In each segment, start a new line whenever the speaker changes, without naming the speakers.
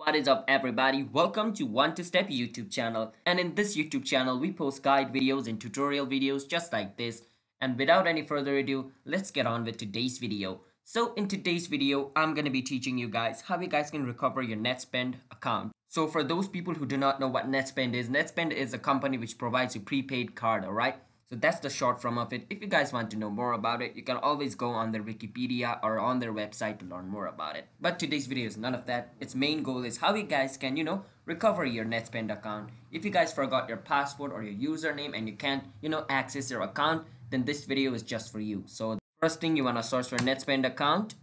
What is up everybody? Welcome to One to Step YouTube channel. And in this YouTube channel, we post guide videos and tutorial videos just like this. And without any further ado, let's get on with today's video. So in today's video, I'm going to be teaching you guys how you guys can recover your Netspend account. So for those people who do not know what Netspend is a company which provides you prepaid card, alright? So that's the short form of it. If you guys want to know more about it, you can always go on their Wikipedia or on their website to learn more about it. But today's video is none of that. Its main goal is how you guys can, recover your Netspend account. If you guys forgot your password or your username and you can't, access your account, then this video is just for you. So first thing, you want to search for Netspend account.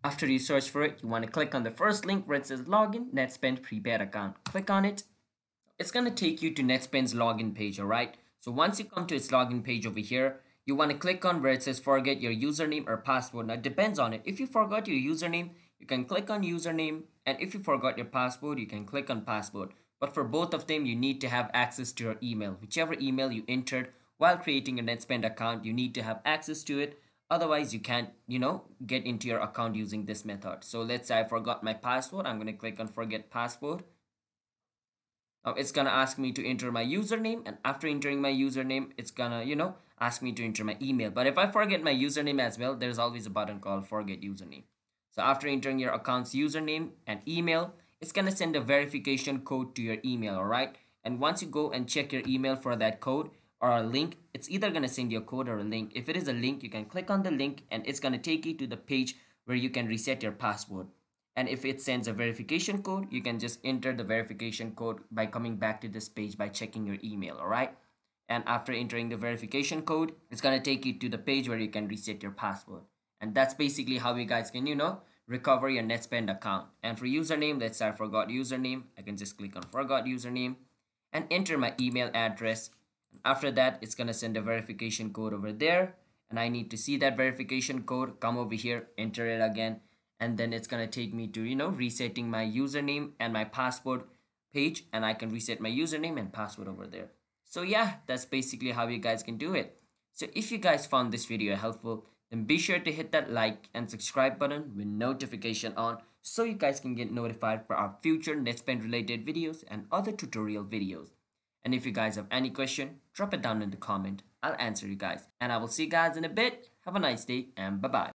After you search for it, you want to click on the first link where it says login Netspend prepaid account. Click on it. It's going to take you to Netspend's login page, alright? So once you come to its login page over here, you want to click on where it says forget your username or password. Now it depends on it. If you forgot your username, you can click on username, and if you forgot your password, you can click on password. But for both of them, you need to have access to your email. Whichever email you entered while creating a Netspend account, you need to have access to it. Otherwise, you can't, get into your account using this method. So let's say I forgot my password. I'm going to click on forget password. Now it's gonna ask me to enter my username, and after entering my username, it's gonna, ask me to enter my email. But if I forget my username as well, there's always a button called forget username. So after entering your account's username and email, it's gonna send a verification code to your email, alright? And once you go and check your email for that code or a link, it's either gonna send you a code or a link. If it is a link, you can click on the link and it's gonna take you to the page where you can reset your password. And if it sends a verification code, you can just enter the verification code by coming back to this page by checking your email, alright? And after entering the verification code, it's gonna take you to the page where you can reset your password. And that's basically how you guys can, recover your Netspend account. And for username, let's say I forgot username. I can just click on forgot username and enter my email address. And after that, it's gonna send a verification code over there. And I need to see that verification code, come over here, enter it again, and then it's gonna take me to resetting my username and my password page, and I can reset my username and password over there. So yeah, that's basically how you guys can do it. So if you guys found this video helpful, then be sure to hit that like and subscribe button with notification on so you guys can get notified for our future Netspend related videos and other tutorial videos. And if you guys have any question, drop it down in the comment. I'll answer you guys, and I will see you guys in a bit. Have a nice day and bye bye.